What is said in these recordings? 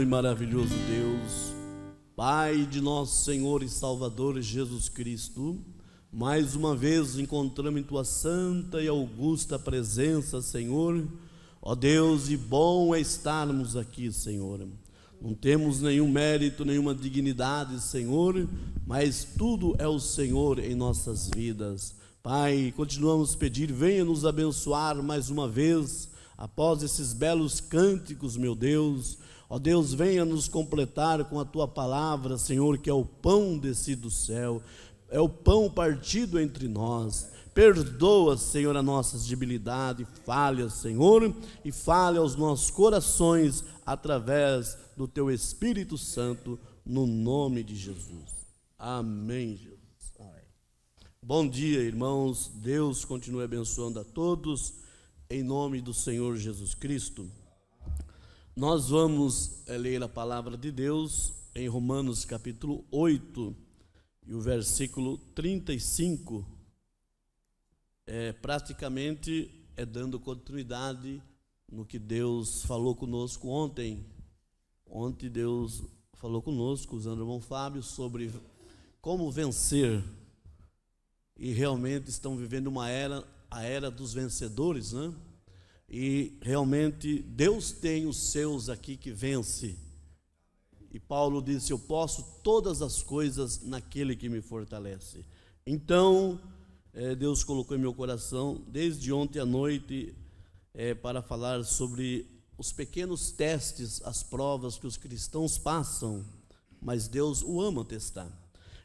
e maravilhoso Deus, Pai de nosso Senhor e Salvador Jesus Cristo, mais uma vez encontramos em Tua santa e augusta presença, Senhor. Ó Deus, e bom é estarmos aqui, Senhor. Não temos nenhum mérito, nenhuma dignidade, Senhor, mas tudo é o Senhor em nossas vidas. Pai, continuamos a pedir, venha nos abençoar mais uma vez, após esses belos cânticos, meu Deus. Ó Deus, venha nos completar com a Tua palavra, Senhor, que é o pão descido do céu, é o pão partido entre nós. Perdoa, Senhor, as nossas debilidades, falhas, Senhor, e fale aos nossos corações através do Teu Espírito Santo, no nome de Jesus. Amém, Jesus. Bom dia, irmãos. Deus continue abençoando a todos, em nome do Senhor Jesus Cristo. Nós vamos ler a palavra de Deus em Romanos capítulo 8 e o versículo 35. Praticamente dando continuidade no que Deus falou conosco ontem. Ontem Deus falou conosco, usando o irmão Fábio, sobre como vencer. E realmente estão vivendo a era dos vencedores, né? E realmente Deus tem os seus aqui que vence. E Paulo disse: eu posso todas as coisas naquele que me fortalece. Então, Deus colocou em meu coração, desde ontem à noite, para falar sobre os pequenos testes, as provas que os cristãos passam, mas Deus o ama testar.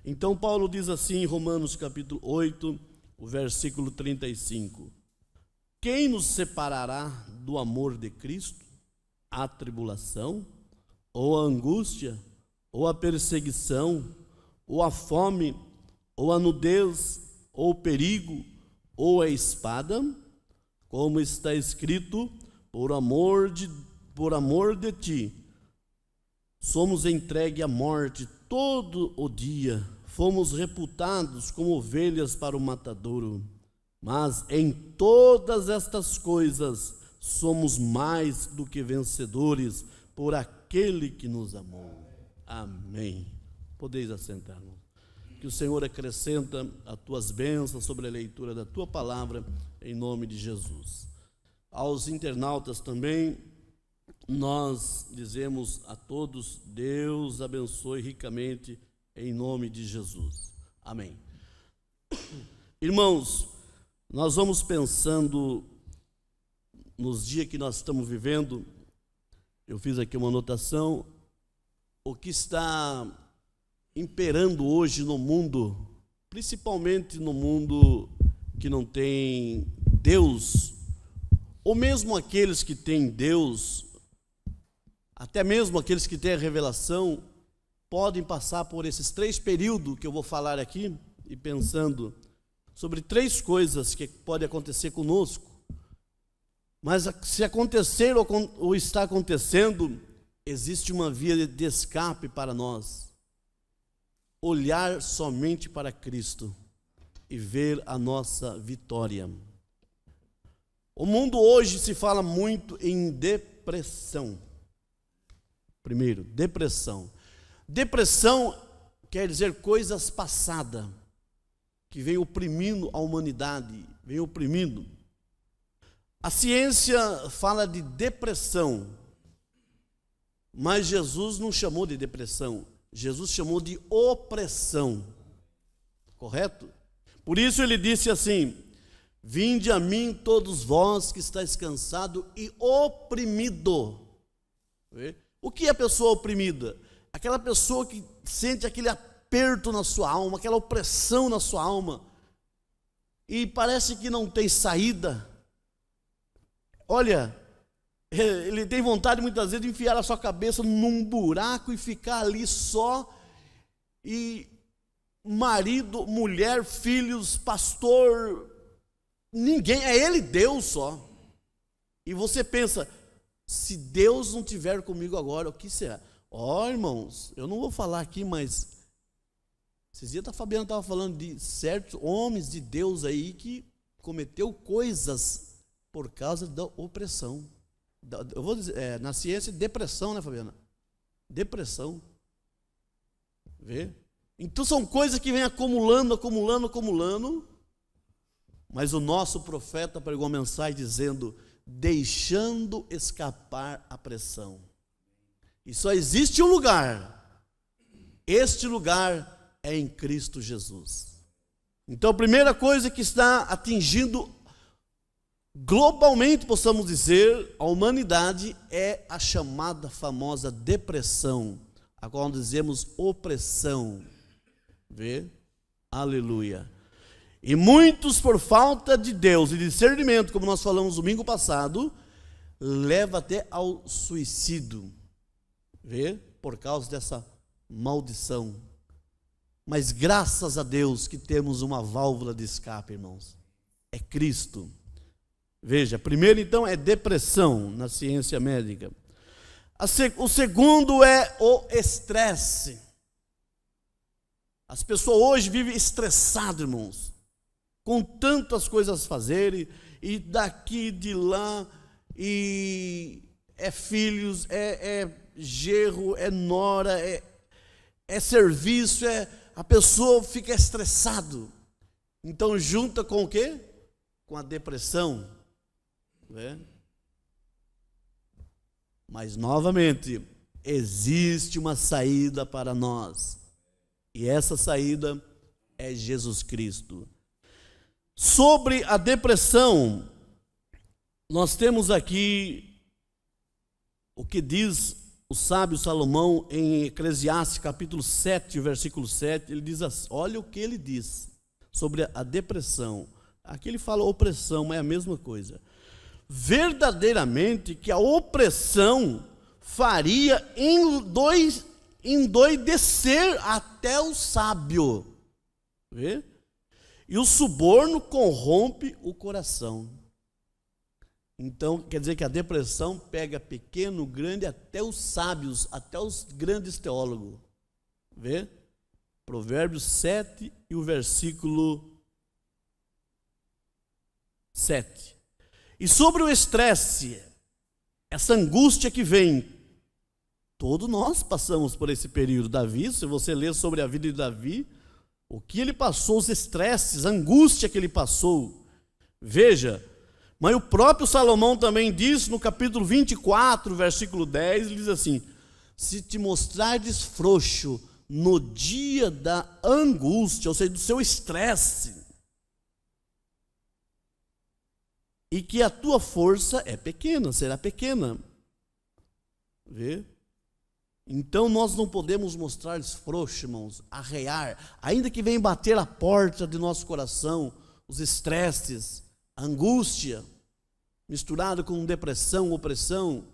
Então Paulo diz assim em Romanos capítulo 8, o versículo 35: quem nos separará do amor de Cristo? A tribulação, ou a angústia, ou a perseguição, ou a fome, ou a nudez, ou o perigo, ou a espada? Como está escrito, por amor de ti, somos entregues à morte todo o dia, fomos reputados como ovelhas para o matadouro. Mas em todas estas coisas somos mais do que vencedores por aquele que nos amou. Amém. Podeis assentar-nos. Que o Senhor acrescenta as tuas bênçãos sobre a leitura da tua palavra, em nome de Jesus. Aos internautas também, nós dizemos a todos: Deus abençoe ricamente, em nome de Jesus. Amém. Irmãos, nós vamos pensando nos dias que nós estamos vivendo. Eu fiz aqui uma anotação: o que está imperando hoje no mundo, principalmente no mundo que não tem Deus, ou mesmo aqueles que têm Deus, até mesmo aqueles que têm a revelação, podem passar por esses 3 períodos que eu vou falar aqui, e pensando sobre 3 coisas que podem acontecer conosco. Mas se acontecer ou está acontecendo, existe uma via de escape para nós: olhar somente para Cristo e ver a nossa vitória. O mundo hoje se fala muito em depressão. Primeiro, depressão. Depressão quer dizer coisas passadas, que vem oprimindo a humanidade, vem oprimindo. A ciência fala de depressão, mas Jesus não chamou de depressão, Jesus chamou de opressão, correto? Por isso ele disse assim: vinde a mim todos vós que estáis cansado e oprimido. O que é a pessoa oprimida? Aquela pessoa que sente aquele aperto na sua alma, aquela opressão na sua alma, e parece que não tem saída. Olha, ele tem vontade muitas vezes de enfiar a sua cabeça num buraco e ficar ali só, e marido, mulher, filhos, pastor, ninguém, é ele Deus só. E você pensa: se Deus não estiver comigo agora, o que será? Irmãos, eu não vou falar aqui, mas esses dias a Fabiana estava falando de certos homens de Deus aí que cometeu coisas por causa da opressão. Eu vou dizer, na ciência, depressão, né, Fabiana? Depressão. Vê? Então são coisas que vêm acumulando, mas o nosso profeta pregou uma mensagem dizendo: deixando escapar a pressão. E só existe um lugar. Este lugar é em Cristo Jesus. Então a primeira coisa que está atingindo globalmente, possamos dizer, a humanidade é a chamada famosa depressão, a qual nós dizemos opressão. Vê? Aleluia. E muitos, por falta de Deus e discernimento, como nós falamos domingo passado, leva até ao suicídio. Vê? Por causa dessa maldição. Mas graças a Deus que temos uma válvula de escape, irmãos. É Cristo. Veja, primeiro então é depressão na ciência médica. O segundo é o estresse. As pessoas hoje vivem estressadas, irmãos, com tantas coisas a fazerem, e daqui, de lá, e é filhos, é genro, é nora, é serviço, a pessoa fica estressado. Então junta com o quê? Com a depressão. Né? Mas novamente, existe uma saída para nós. E essa saída é Jesus Cristo. Sobre a depressão, nós temos aqui o que diz o sábio Salomão em Eclesiastes capítulo 7, versículo 7. Ele diz assim, olha o que ele diz sobre a depressão. Aqui ele fala opressão, mas é a mesma coisa. Verdadeiramente que a opressão faria endoidecer até o sábio. Vê? E o suborno corrompe o coração. Então, quer dizer que a depressão pega pequeno, grande, até os sábios, até os grandes teólogos. Vê? Provérbios 7 e o versículo 7. E sobre o estresse, essa angústia que vem, todos nós passamos por esse período. Davi, se você ler sobre a vida de Davi, o que ele passou, os estresses, a angústia que ele passou. Veja, mas o próprio Salomão também diz no capítulo 24, versículo 10, ele diz assim: se te mostrares frouxo no dia da angústia, ou seja, do seu estresse, e que a tua força é pequena, será pequena. Vê? Então nós não podemos mostrar-lhes frouxos, irmãos, arrear, ainda que venha bater a porta de nosso coração, os estresses, a angústia, misturado com depressão, opressão.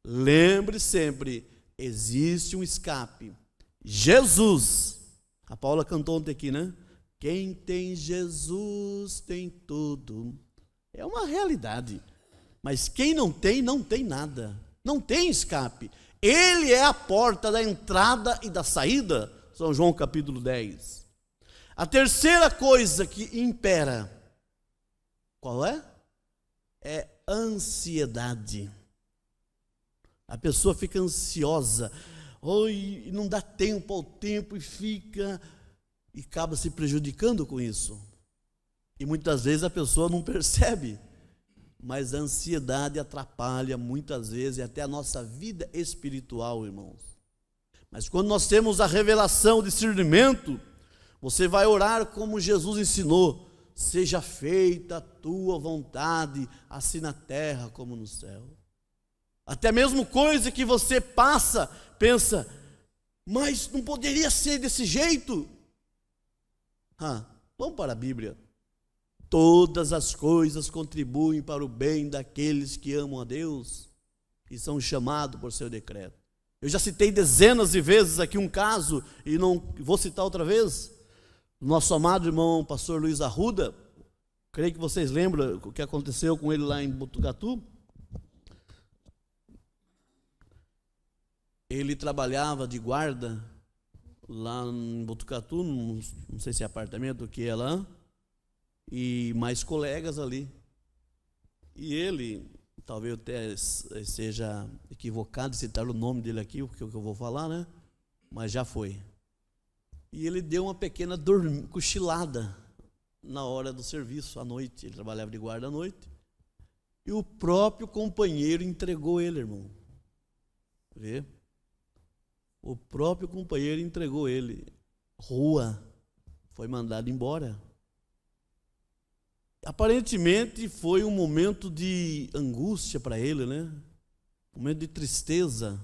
Lembre sempre, existe um escape. Jesus, a Paula cantou ontem aqui, né? Quem tem Jesus tem tudo. É uma realidade, mas quem não tem nada, não tem escape. Ele é a porta da entrada e da saída, São João capítulo 10. A terceira coisa que impera, qual é? É ansiedade. A pessoa fica ansiosa, e não dá tempo ao tempo, e acaba se prejudicando com isso. E muitas vezes a pessoa não percebe, mas a ansiedade atrapalha muitas vezes até a nossa vida espiritual, irmãos. Mas quando nós temos a revelação, o discernimento, você vai orar como Jesus ensinou: seja feita a tua vontade, assim na terra como no céu. Até mesmo coisa que você pensa, mas não poderia ser desse jeito. Vamos para a Bíblia. Todas as coisas contribuem para o bem daqueles que amam a Deus e são chamados por seu decreto. Eu já citei dezenas de vezes aqui um caso, e não vou citar outra vez. Nosso amado irmão pastor Luiz Arruda, creio que vocês lembram o que aconteceu com ele lá em Botucatu. Ele trabalhava de guarda lá em Botucatu, não sei se é apartamento, o que é lá, e mais colegas ali. E ele, talvez eu até seja equivocado de citar o nome dele aqui, porque é o que eu vou falar, né? Mas já foi. E ele deu uma pequena cochilada na hora do serviço, à noite. Ele trabalhava de guarda à noite. E o próprio companheiro entregou ele, irmão. Vê? O próprio companheiro entregou ele. Rua. Foi mandado embora. Aparentemente foi um momento de angústia para ele, né? Um momento de tristeza.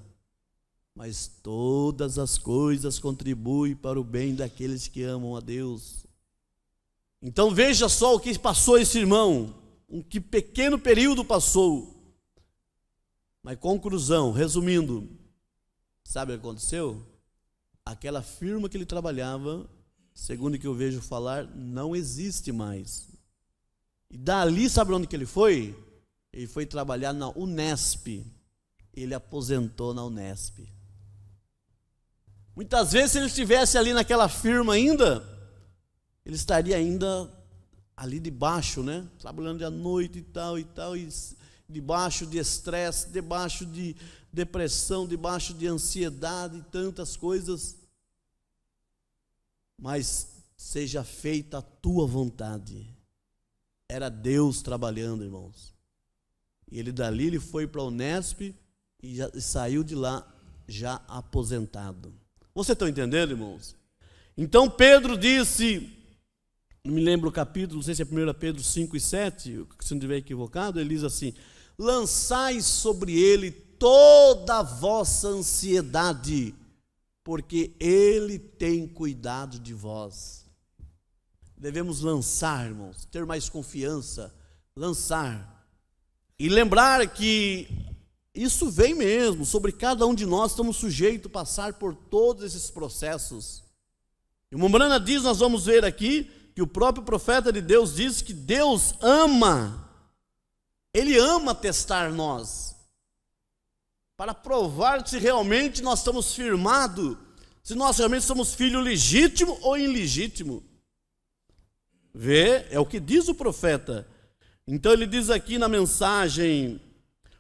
Mas todas as coisas contribuem para o bem daqueles que amam a Deus. Então veja só o que passou esse irmão. Um que pequeno período passou. Mas conclusão, resumindo, sabe o que aconteceu? Aquela firma que ele trabalhava, segundo o que eu vejo falar, não existe mais. E dali, sabe onde que ele foi? Ele foi trabalhar na Unesp. Ele aposentou na Unesp. Muitas vezes, se ele estivesse ali naquela firma ainda, ele estaria ainda ali debaixo, né? Trabalhando à noite e debaixo de estresse, debaixo de depressão, debaixo de ansiedade e tantas coisas. Mas seja feita a tua vontade. Era Deus trabalhando, irmãos. E ele dali ele foi para a Unesp e saiu de lá já aposentado. Vocês estão entendendo, irmãos? Então Pedro disse, não me lembro o capítulo, não sei se é 1 Pedro 5 e 7, se não estiver equivocado, ele diz assim: lançai sobre ele toda a vossa ansiedade, porque ele tem cuidado de vós. Devemos lançar, irmãos, ter mais confiança, lançar. E lembrar que isso vem mesmo, sobre cada um de nós estamos sujeitos a passar por todos esses processos. E o Mombrana diz, nós vamos ver aqui, que o próprio profeta de Deus diz que Deus ama, Ele ama testar nós, para provar se realmente nós estamos firmados, se nós realmente somos filho legítimo ou ilegítimo. Vê, é o que diz o profeta. Então ele diz aqui na mensagem,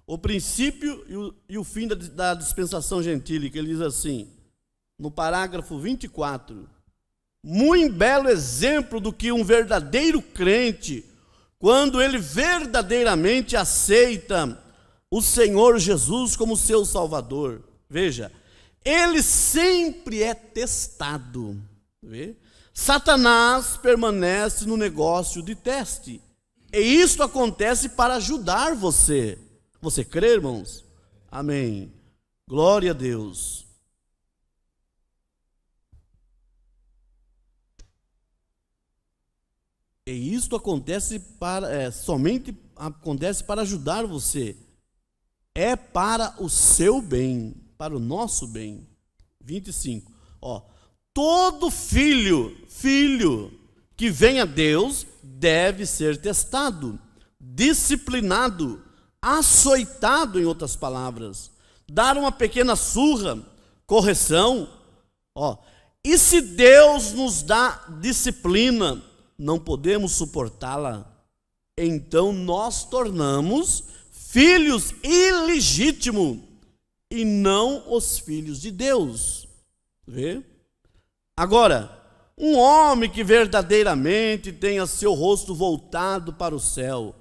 o princípio e o fim da dispensação gentílica, ele diz assim, no parágrafo 24, muito belo exemplo do que um verdadeiro crente, quando ele verdadeiramente aceita o Senhor Jesus como seu Salvador. Veja, ele sempre é testado. Vê? Satanás permanece no negócio de teste. E isso acontece para ajudar você. Você crê, irmãos? Amém. Glória a Deus. E isto acontece somente acontece para ajudar você. É para o seu bem, para o nosso bem. 25. Todo filho que vem a Deus deve ser testado, disciplinado, açoitado, em outras palavras, dar uma pequena surra, correção. E se Deus nos dá disciplina, não podemos suportá-la, então nós tornamos filhos ilegítimos e não os filhos de Deus. Vê? Agora, um homem que verdadeiramente tenha seu rosto voltado para o céu,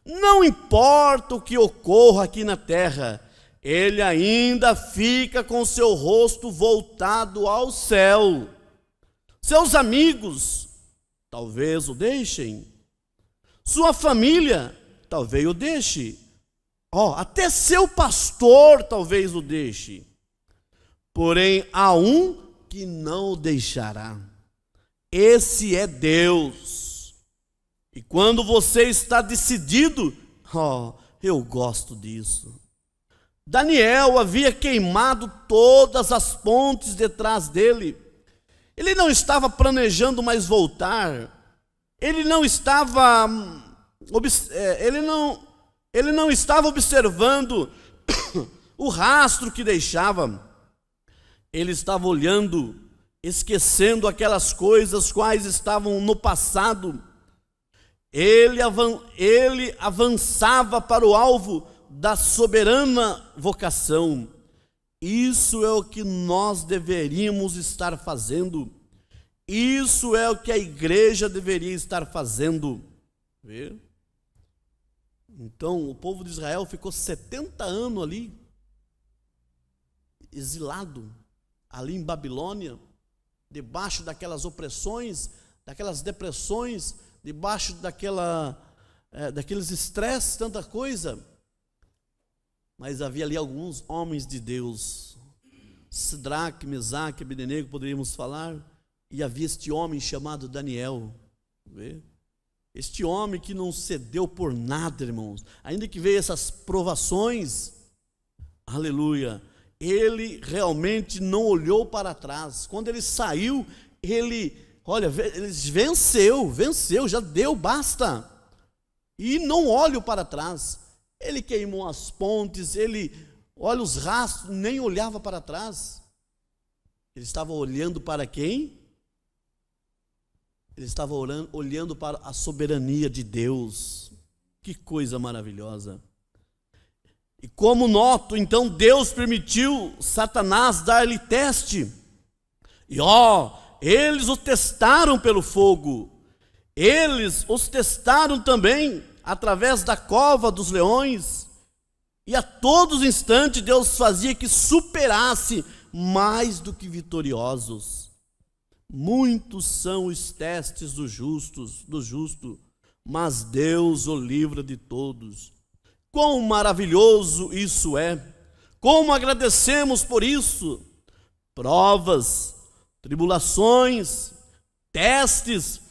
não importa o que ocorra aqui na terra, ele ainda fica com seu rosto voltado ao céu. Seus amigos talvez o deixem, sua família talvez o deixe, até seu pastor talvez o deixe, porém há um que não o deixará. Esse é Deus. E quando você está decidido, eu gosto disso. Daniel havia queimado todas as pontes detrás dele. Ele não estava planejando mais voltar. Ele não estava observando o rastro que deixava. Ele estava olhando, esquecendo aquelas coisas quais estavam no passado. Ele avançava para o alvo da soberana vocação. Isso é o que nós deveríamos estar fazendo. Isso é o que a igreja deveria estar fazendo. Vê? Então, o povo de Israel ficou 70 anos ali, exilado, ali em Babilônia, debaixo daquelas opressões, daquelas depressões, debaixo daqueles estresses, tanta coisa. Mas havia ali alguns homens de Deus, Sidraque, Mesaque, Abdenego, poderíamos falar, e havia este homem chamado Daniel. Vê? Este homem que não cedeu por nada, irmãos, ainda que veio essas provações, aleluia, ele realmente não olhou para trás. Quando ele saiu, ele venceu, já deu, basta. E não olho para trás. Ele queimou as pontes, ele olha os rastros, nem olhava para trás. Ele estava olhando para quem? Ele estava olhando para a soberania de Deus. Que coisa maravilhosa. E como noto, então Deus permitiu Satanás dar-lhe teste. E eles o testaram pelo fogo. Eles os testaram também através da cova dos leões. E a todos os instantes Deus fazia que superasse mais do que vitoriosos. Muitos são os testes do justo, mas Deus o livra de todos. Quão maravilhoso isso é! Como agradecemos por isso! Provas, tribulações, testes,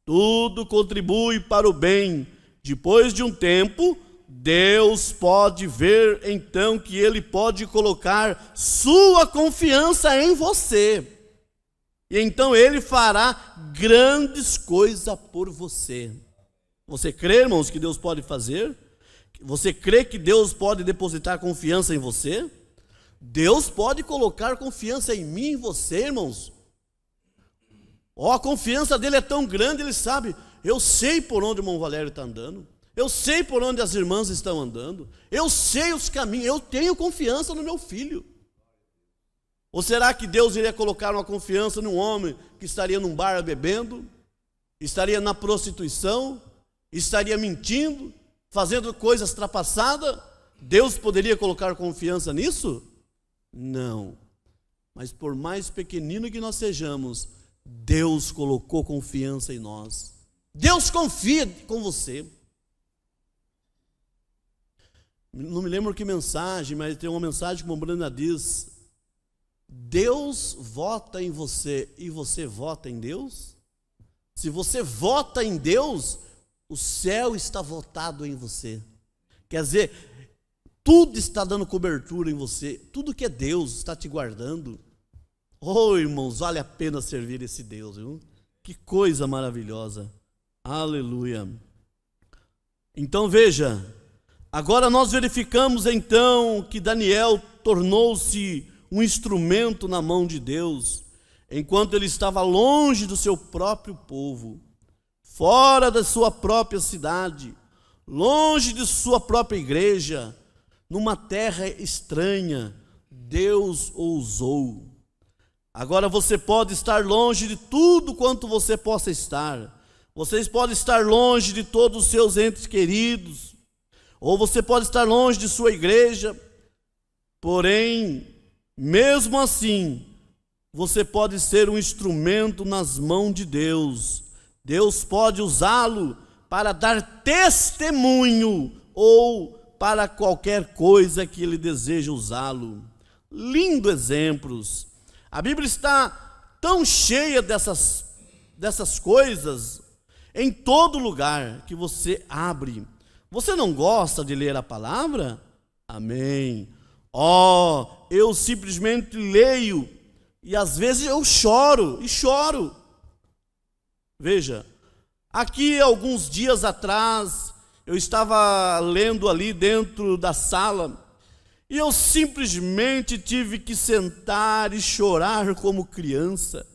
tudo contribui para o bem. Depois de um tempo, Deus pode ver então que Ele pode colocar sua confiança em você. E então Ele fará grandes coisas por você. Você crê, irmãos, que Deus pode fazer? Você crê que Deus pode depositar confiança em você? Deus pode colocar confiança em mim e em você, irmãos. A confiança dele é tão grande, ele sabe. Eu sei por onde o irmão Valério está andando. Eu sei por onde as irmãs estão andando. Eu sei os caminhos. Eu tenho confiança no meu filho. Ou será que Deus iria colocar uma confiança num homem que estaria num bar bebendo, estaria na prostituição, estaria mentindo, fazendo coisas trapassadas? Deus poderia colocar confiança nisso? Não. Mas por mais pequenino que nós sejamos, Deus colocou confiança em nós. Deus confia com você. Não me lembro que mensagem, mas tem uma mensagem como Branda diz: Deus vota em você e você vota em Deus? Se você vota em Deus, o céu está votado em você. Quer dizer, tudo está dando cobertura em você, tudo que é Deus está te guardando. Irmãos, vale a pena servir esse Deus, viu? Que coisa maravilhosa. Aleluia. Então veja, agora nós verificamos então que Daniel tornou-se um instrumento na mão de Deus, enquanto ele estava longe do seu próprio povo, fora da sua própria cidade, longe de sua própria igreja, numa terra estranha, Deus o usou. Agora você pode estar longe de tudo quanto você possa estar. Vocês podem estar longe de todos os seus entes queridos, ou você pode estar longe de sua igreja, porém, mesmo assim, você pode ser um instrumento nas mãos de Deus. Deus pode usá-lo para dar testemunho ou para qualquer coisa que Ele deseja usá-lo. Lindo exemplos. A Bíblia está tão cheia dessas coisas em todo lugar que você abre. Você não gosta de ler a palavra? Amém. Eu simplesmente leio e às vezes eu choro. Veja, aqui alguns dias atrás eu estava lendo ali dentro da sala e eu simplesmente tive que sentar e chorar como criança.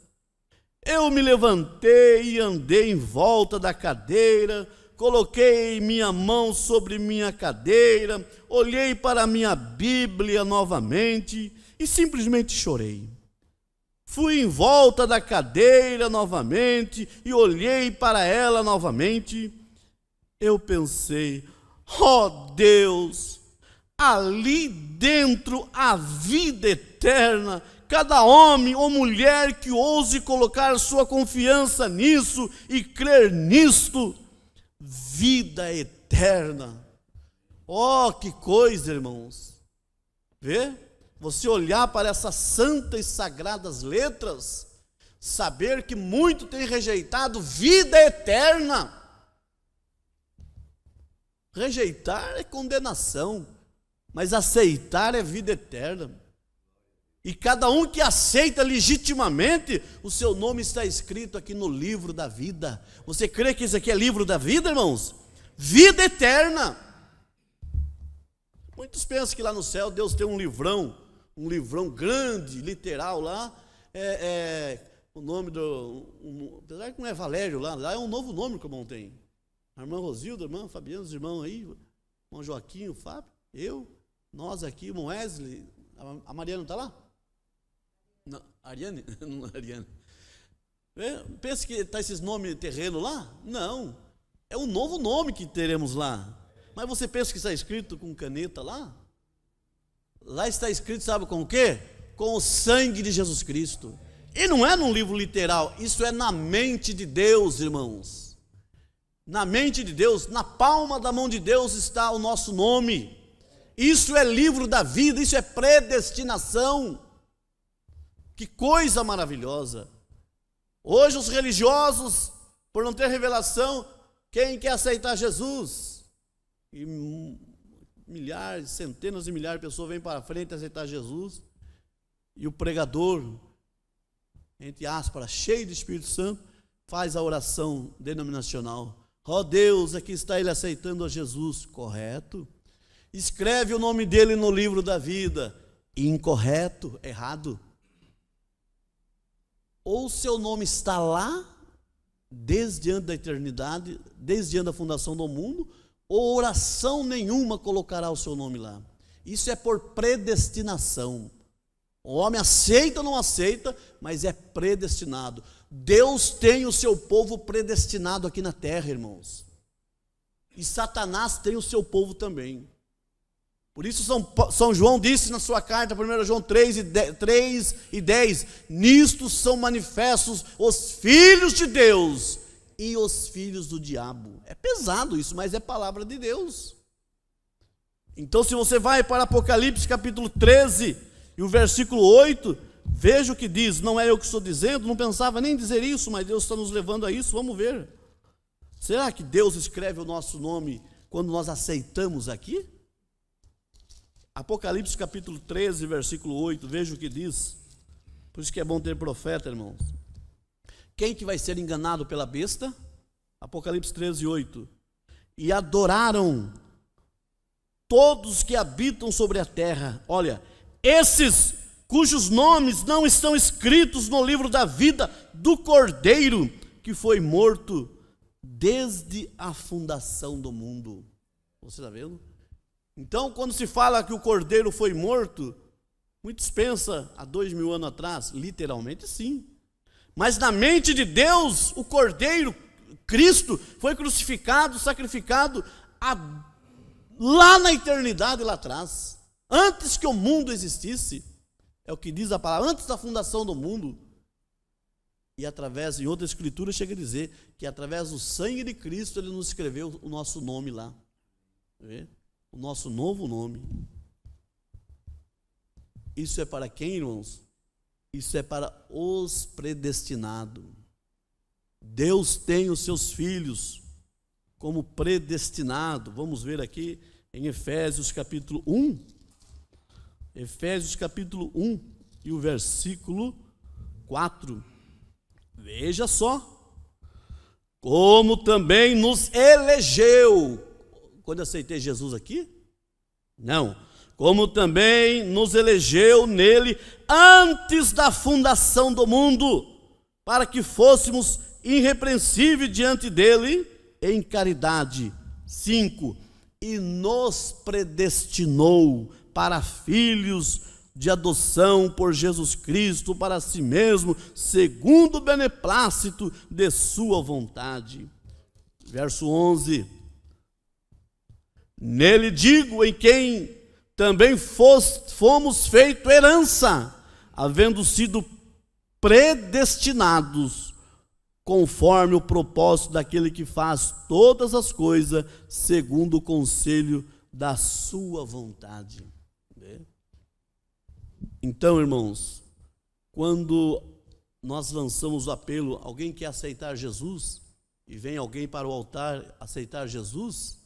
Eu me levantei e andei em volta da cadeira, coloquei minha mão sobre minha cadeira, olhei para a minha Bíblia novamente e simplesmente chorei. Fui em volta da cadeira novamente e olhei para ela novamente. Eu pensei, ó Deus, ali dentro a vida eterna. Cada homem ou mulher que ouse colocar sua confiança nisso e crer nisto, vida eterna. Oh, que coisa, irmãos. Vê? Você olhar para essas santas e sagradas letras, saber que muito tem rejeitado vida eterna. Rejeitar é condenação, mas aceitar é vida eterna. E cada um que aceita legitimamente, o seu nome está escrito aqui no livro da vida. Você crê que isso aqui é livro da vida, irmãos? Vida eterna. Muitos pensam que lá no céu Deus tem um livrão grande, literal lá. O nome apesar que não é Valério lá é um novo nome que o irmão tem. A irmã Rosilda, a irmã Fabiana, os irmãos aí, o irmão Joaquim, o Fábio, nós aqui, o irmão Wesley, a Mariana está lá? Não, Ariane? Não, Ariane. Pensa que está esses nomes terreno lá? Não, é um novo nome que teremos lá. Mas você pensa que está escrito com caneta lá? Lá está escrito, sabe com o quê? Com o sangue de Jesus Cristo. E não é num livro literal, isso é na mente de Deus, irmãos. Na mente de Deus, na palma da mão de Deus está o nosso nome. Isso é livro da vida, isso é predestinação. Que coisa maravilhosa. Hoje os religiosos, por não ter revelação, quem quer aceitar Jesus? E milhares, centenas de milhares de pessoas vêm para frente aceitar Jesus. E o pregador, entre aspas, cheio de Espírito Santo, faz a oração denominacional. Ó Deus, aqui está ele aceitando a Jesus. Correto. Escreve o nome dele no livro da vida. Incorreto, errado. Ou seu nome está lá, desde antes da eternidade, desde antes da fundação do mundo, ou oração nenhuma colocará o seu nome lá. Isso é por predestinação. O homem aceita ou não aceita, mas é predestinado. Deus tem o seu povo predestinado aqui na terra, irmãos. E Satanás tem o seu povo também. Por isso São João disse na sua carta, 1 João 3 e 10, nisto são manifestos os filhos de Deus e os filhos do diabo. É pesado isso, mas é palavra de Deus. Então se você vai para Apocalipse capítulo 13 e o versículo 8, veja o que diz. Não é eu que estou dizendo, não pensava nem dizer isso, mas Deus está nos levando a isso, vamos ver. Será que Deus escreve o nosso nome quando nós aceitamos aqui? Apocalipse capítulo 13, versículo 8, veja o que diz. Por isso que é bom ter profeta, irmãos. Quem que vai ser enganado pela besta? Apocalipse 13, 8. E adoraram todos que habitam sobre a terra. Olha, esses cujos nomes não estão escritos no livro da vida do Cordeiro, que foi morto desde a fundação do mundo. Você está vendo? Então, quando se fala que o Cordeiro foi morto, muitos pensam há 2000 anos atrás, literalmente sim. Mas na mente de Deus, o Cordeiro, Cristo, foi crucificado, sacrificado lá na eternidade, lá atrás. Antes que o mundo existisse, é o que diz a palavra, antes da fundação do mundo. E através, em outra escritura, chega a dizer que através do sangue de Cristo, Ele nos escreveu o nosso nome lá. Vê? O nosso novo nome. Isso é para quem, irmãos? Isso é para os predestinados. Deus tem os seus filhos como predestinado. Vamos ver aqui em Efésios capítulo 1. Efésios capítulo 1 e o versículo 4. Veja só. Como também nos elegeu. Quando eu aceitei Jesus aqui? Não. Como também nos elegeu nele antes da fundação do mundo, para que fôssemos irrepreensíveis diante dele em caridade. 5. E nos predestinou para filhos de adoção por Jesus Cristo para si mesmo, segundo o beneplácito de sua vontade. Verso 11. Nele digo, em quem também fomos feito herança, havendo sido predestinados, conforme o propósito daquele que faz todas as coisas, segundo o conselho da sua vontade. Então, irmãos, quando nós lançamos o apelo, alguém quer aceitar Jesus, e vem alguém para o altar aceitar Jesus,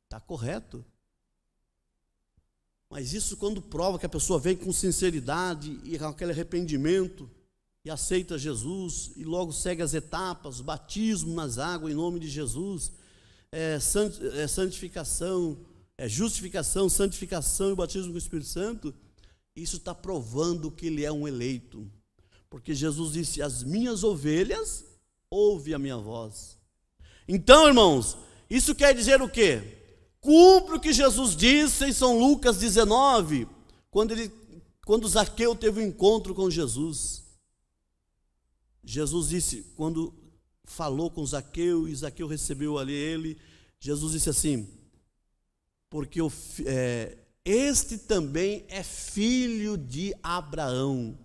está correto. Mas isso quando prova que a pessoa vem com sinceridade e com aquele arrependimento, e aceita Jesus, e logo segue as etapas, batismo nas águas em nome de Jesus, santificação, justificação, santificação e batismo com o Espírito Santo. Isso está provando que ele é um eleito, porque Jesus disse: as minhas ovelhas ouvem a minha voz. Então, irmãos, isso quer dizer o quê? Cumpre o que Jesus disse em São Lucas 19, quando Zaqueu teve um encontro com Jesus. Jesus disse, quando falou com Zaqueu, e Zaqueu recebeu ali ele, Jesus disse assim: porque este também é filho de Abraão,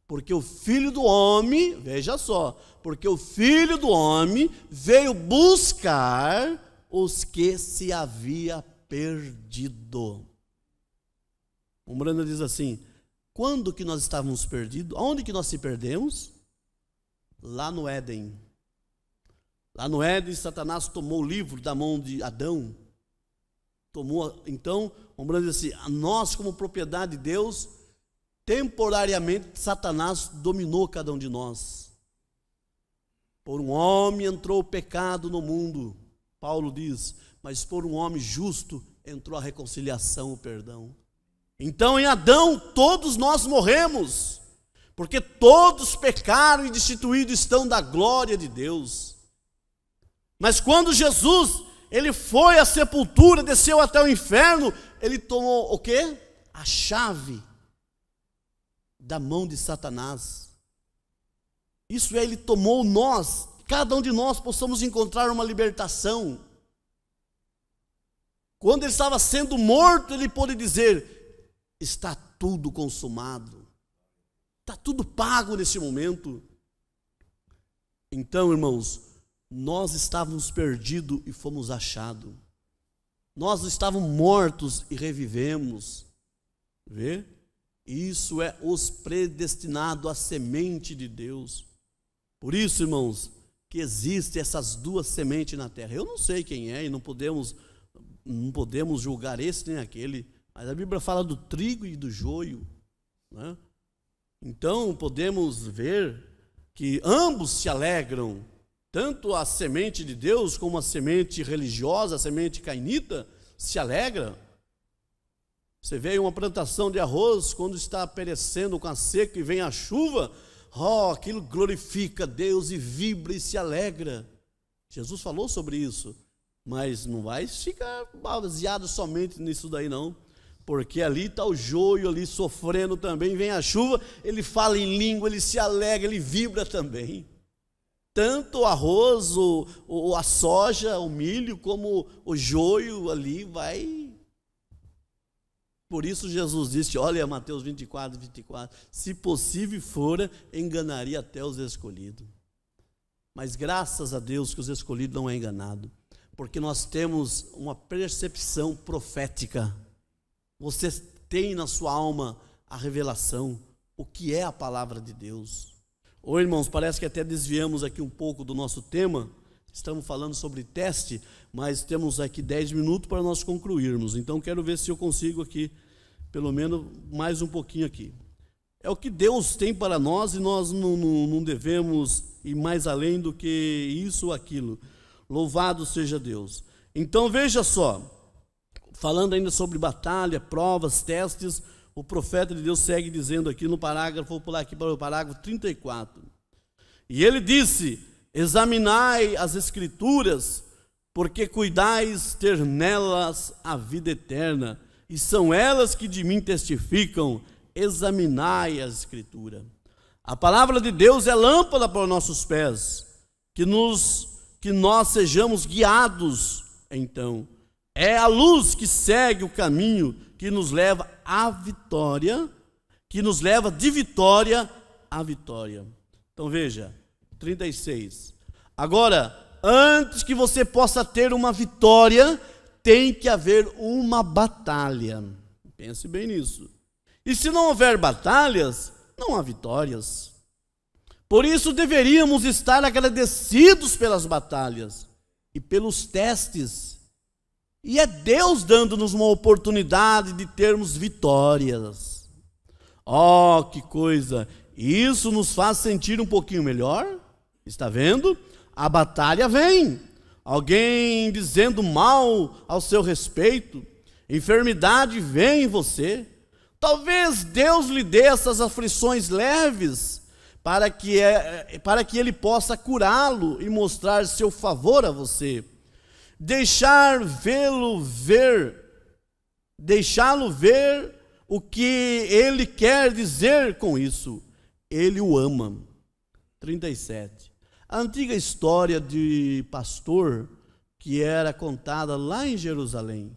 porque o Filho do Homem, veja só, porque o Filho do Homem veio buscar os que se havia perdido. Umbranda diz assim: quando que nós estávamos perdidos? Aonde que nós se perdemos? Lá no Éden. Lá no Éden, Satanás tomou o livro da mão de Adão. Então, Umbranda diz assim: nós, como propriedade de Deus, temporariamente Satanás dominou cada um de nós. Por um homem entrou o pecado no mundo, Paulo diz, mas por um homem justo entrou a reconciliação, o perdão. Então em Adão todos nós morremos, porque todos pecaram e destituídos estão da glória de Deus. Mas quando Jesus, ele foi à sepultura, desceu até o inferno, ele tomou o quê? A chave da mão de Satanás. Isso é, ele tomou nós, cada um de nós possamos encontrar uma libertação. Quando ele estava sendo morto, ele pôde dizer: está tudo consumado, está tudo pago nesse momento. Então, irmãos, nós estávamos perdidos e fomos achados. Nós estávamos mortos e revivemos. Vê? Isso é os predestinados à semente de Deus. Por isso, irmãos, que existem essas duas sementes na terra. Eu não sei quem é e não podemos julgar esse nem aquele, mas a Bíblia fala do trigo e do joio, né? Então podemos ver que ambos se alegram, tanto a semente de Deus como a semente religiosa, a semente cainita, se alegra. Você vê uma plantação de arroz, quando está perecendo com a seca e vem a chuva, aquilo glorifica Deus e vibra e se alegra. Jesus falou sobre isso, mas não vai ficar baseado somente nisso daí não, porque ali está o joio ali sofrendo também, vem a chuva, ele fala em língua, ele se alegra, ele vibra também. Tanto o arroz, a soja, o milho, como o joio ali vai. Por isso Jesus disse, olha Mateus 24, se possível fora, enganaria até os escolhidos. Mas graças a Deus que os escolhidos não é enganado, porque nós temos uma percepção profética. Você tem na sua alma a revelação, o que é a palavra de Deus. Ô irmãos, parece que até desviamos aqui um pouco do nosso tema, estamos falando sobre teste, mas temos aqui 10 minutos para nós concluirmos, então quero ver se eu consigo aqui, pelo menos mais um pouquinho aqui. É o que Deus tem para nós e nós não devemos ir mais além do que isso ou aquilo. Louvado seja Deus. Então veja só, falando ainda sobre batalha, provas, testes, o profeta de Deus segue dizendo aqui no parágrafo, vou pular aqui para o parágrafo 34. E ele disse, examinai as escrituras, porque cuidais ter nelas a vida eterna, e são elas que de mim testificam. Examinai a Escritura. A palavra de Deus é lâmpada para os nossos pés, que nós sejamos guiados, então. É a luz que segue o caminho, que nos leva à vitória, que nos leva de vitória a vitória. Então veja, 36. Agora, antes que você possa ter uma vitória, tem que haver uma batalha. Pense bem nisso. E se não houver batalhas, não há vitórias. Por isso deveríamos estar agradecidos pelas batalhas e pelos testes. E é Deus dando-nos uma oportunidade de termos vitórias. Oh, que coisa! Isso nos faz sentir um pouquinho melhor. Está vendo? A batalha vem. Alguém dizendo mal ao seu respeito. Enfermidade vem em você. Talvez Deus lhe dê essas aflições leves para que Ele possa curá-lo e mostrar seu favor a você. Deixá-lo ver o que Ele quer dizer com isso. Ele o ama. 37. A antiga história de pastor que era contada lá em Jerusalém,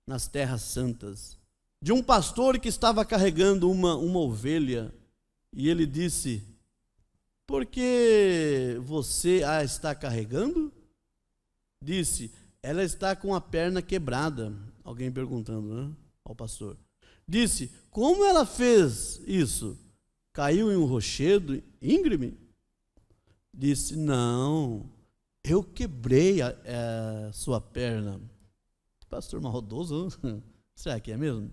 nas Terras Santas, de um pastor que estava carregando uma ovelha, e ele disse: por que você a está carregando? Disse: ela está com a perna quebrada. Alguém perguntando, né, ao pastor. Disse: como ela fez isso? Caiu em um rochedo íngreme? Disse: não, eu quebrei a sua perna. Pastor maldoso, será que é mesmo?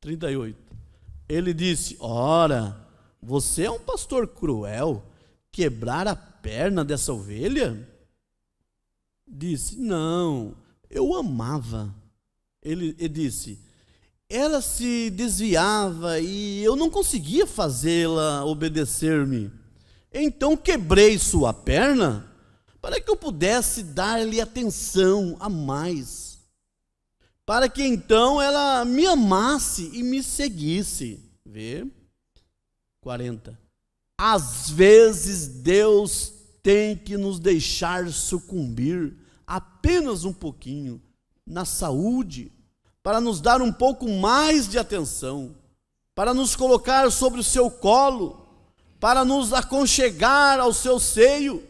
38. Ele disse: ora, você é um pastor cruel, quebrar a perna dessa ovelha? Disse: não, eu amava. Ele disse: ela se desviava e eu não conseguia fazê-la obedecer-me. Então quebrei sua perna para que eu pudesse dar-lhe atenção a mais, para que então ela me amasse e me seguisse. Vê? 40. Às vezes Deus tem que nos deixar sucumbir apenas um pouquinho na saúde, para nos dar um pouco mais de atenção, para nos colocar sobre o seu colo, para nos aconchegar ao seu seio.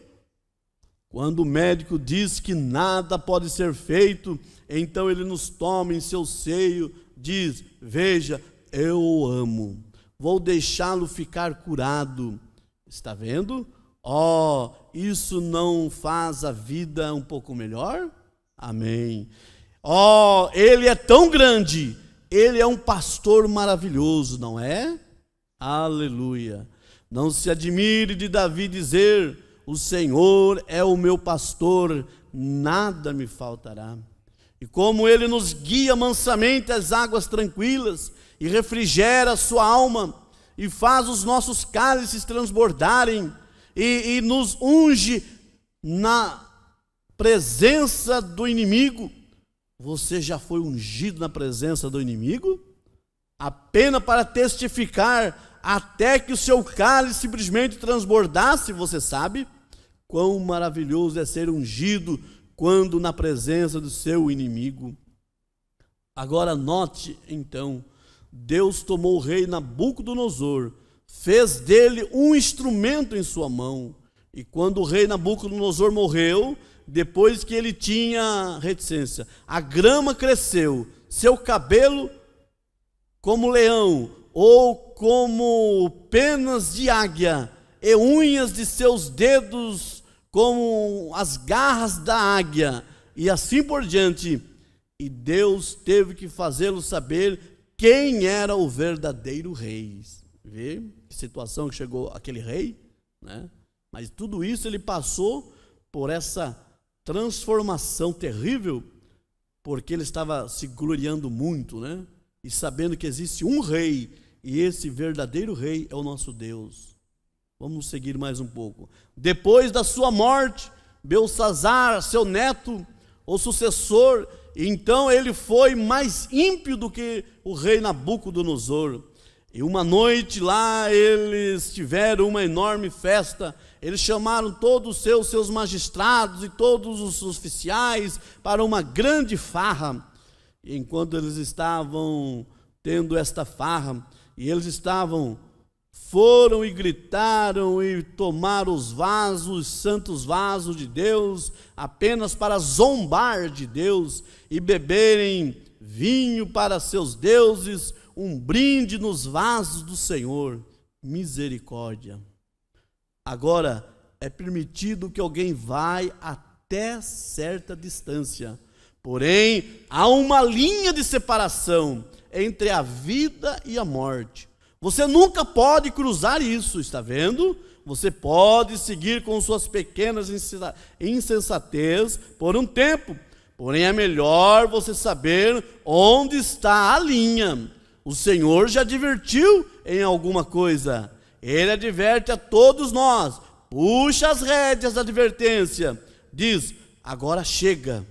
Quando o médico diz que nada pode ser feito, então ele nos toma em seu seio, diz: veja, eu o amo, vou deixá-lo ficar curado. Está vendo? Oh, isso não faz a vida um pouco melhor? Amém. Oh, ele é tão grande, ele é um pastor maravilhoso, não é? Aleluia. Não se admire de Davi dizer: o Senhor é o meu pastor, nada me faltará. E como ele nos guia mansamente às águas tranquilas, e refrigera a sua alma, e faz os nossos cálices transbordarem, e nos unge na presença do inimigo. Você já foi ungido na presença do inimigo? Apenas para testificar, até que o seu cálice simplesmente transbordasse. Você sabe quão maravilhoso é ser ungido quando na presença do seu inimigo. Agora note então, Deus tomou o rei Nabucodonosor, fez dele um instrumento em sua mão, e quando o rei Nabucodonosor morreu, depois que ele tinha reticência, a grama cresceu, seu cabelo como leão, ou como penas de águia, e unhas de seus dedos como as garras da águia, e assim por diante. E Deus teve que fazê-lo saber quem era o verdadeiro rei. Vê que situação que chegou aquele rei, né? Mas tudo isso ele passou por essa transformação terrível, porque ele estava se gloriando muito, né? E sabendo que existe um rei, e esse verdadeiro rei é o nosso Deus. Vamos seguir mais um pouco. Depois da sua morte, Belsassar, seu neto, o sucessor. Então ele foi mais ímpio do que o rei Nabucodonosor. E uma noite lá eles tiveram uma enorme festa. Eles chamaram todos os seus magistrados e todos os oficiais para uma grande farra. E enquanto eles estavam tendo esta farra, e eles foram e gritaram e tomaram os vasos, santos vasos de Deus, apenas para zombar de Deus e beberem vinho para seus deuses, um brinde nos vasos do Senhor. Misericórdia. Agora, é permitido que alguém vá até certa distância, porém, há uma linha de separação entre a vida e a morte. Você nunca pode cruzar isso, está vendo? Você pode seguir com suas pequenas insensatez por um tempo, porém é melhor você saber onde está a linha. O Senhor já advertiu em alguma coisa. Ele adverte a todos nós, puxa as rédeas da advertência, diz, agora chega.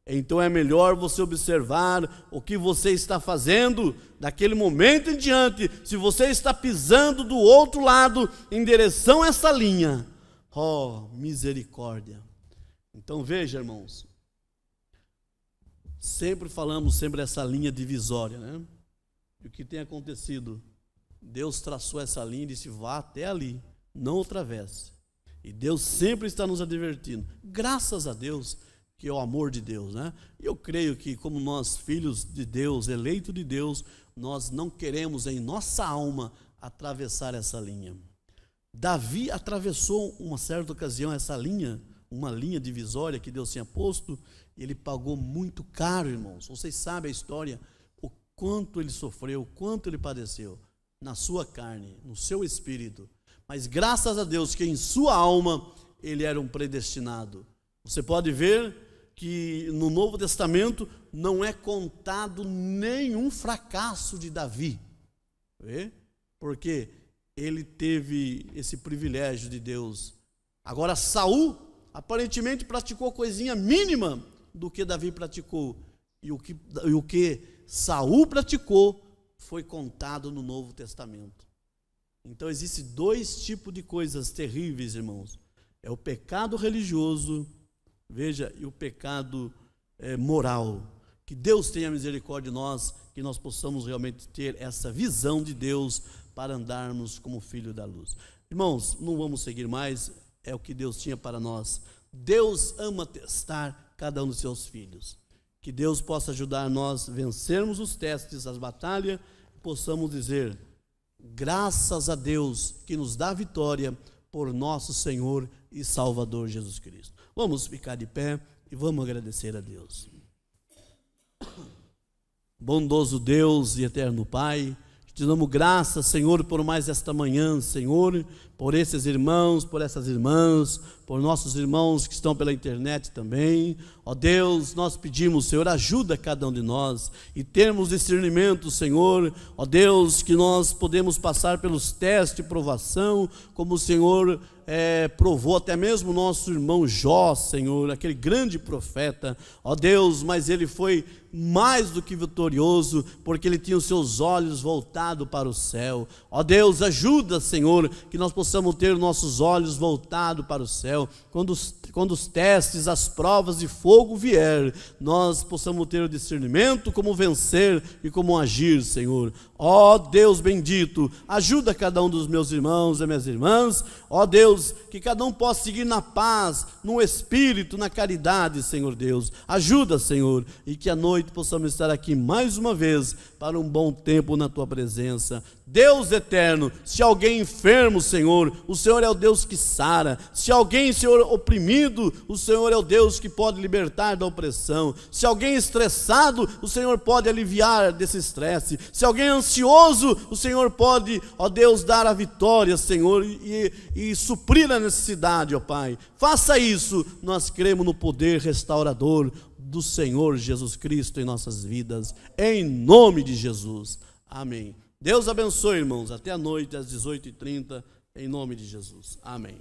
Então é melhor você observar o que você está fazendo daquele momento em diante. Se você está pisando do outro lado em direção a essa linha, oh, misericórdia. Então veja, irmãos, sempre falamos sobre essa linha divisória, né? E o que tem acontecido? Deus traçou essa linha e disse, vá até ali, não atravesse. E Deus sempre está nos advertindo. Graças a Deus, que é o amor de Deus, né? E eu creio que como nós, filhos de Deus, eleitos de Deus, nós não queremos em nossa alma atravessar essa linha. Davi atravessou uma certa ocasião essa linha, uma linha divisória que Deus tinha posto, e ele pagou muito caro, irmãos. Vocês sabem a história, o quanto ele sofreu, o quanto ele padeceu, na sua carne, no seu espírito. Mas graças a Deus que em sua alma ele era um predestinado. Você pode ver que no Novo Testamento não é contado nenhum fracasso de Davi, porque ele teve esse privilégio de Deus. Agora Saul aparentemente praticou coisinha mínima do que Davi praticou, e o que Saul praticou foi contado no Novo Testamento. Então existem dois tipos de coisas terríveis, irmãos, é o pecado religioso, veja, e o pecado moral. Que Deus tenha misericórdia de nós, que nós possamos realmente ter essa visão de Deus para andarmos como filho da luz. Irmãos, não vamos seguir mais, é o que Deus tinha para nós. Deus ama testar cada um dos seus filhos. Que Deus possa ajudar nós a vencermos os testes, as batalhas, e possamos dizer, graças a Deus que nos dá vitória por nosso Senhor e Salvador Jesus Cristo. Vamos ficar de pé e vamos agradecer a Deus. Bondoso Deus e eterno Pai, te damos graças, Senhor, por mais esta manhã, Senhor, por esses irmãos, por essas irmãs, por nossos irmãos que estão pela internet também. Ó Deus, nós pedimos, Senhor, ajuda cada um de nós e termos discernimento, Senhor. Ó Deus, que nós podemos passar pelos testes de provação, como o Senhor provou até mesmo o nosso irmão Jó, Senhor, aquele grande profeta. Ó Deus, mas ele foi mais do que vitorioso, porque ele tinha os seus olhos voltados para o céu. Ó Deus, ajuda, Senhor, que nós possamos ter nossos olhos voltados para o céu. Quando os testes, as provas de fogo vier, nós possamos ter o discernimento como vencer e como agir, Senhor. Ó Deus bendito, ajuda cada um dos meus irmãos e minhas irmãs. Ó Deus, que cada um possa seguir na paz, no espírito, na caridade, Senhor Deus. Ajuda, Senhor, e que à noite possamos estar aqui mais uma vez para um bom tempo na Tua presença. Deus eterno, se alguém enfermo, Senhor, o Senhor é o Deus que sara. Se alguém, Senhor, oprimido, o Senhor é o Deus que pode libertar da opressão. Se alguém estressado, o Senhor pode aliviar desse estresse. Se alguém ansioso, o Senhor pode, ó Deus, dar a vitória, Senhor, e suprir a necessidade, ó Pai. Faça isso, nós cremos no poder restaurador do Senhor Jesus Cristo em nossas vidas, em nome de Jesus. Amém. Deus abençoe, irmãos, até a noite às 18h30, em nome de Jesus. Amém.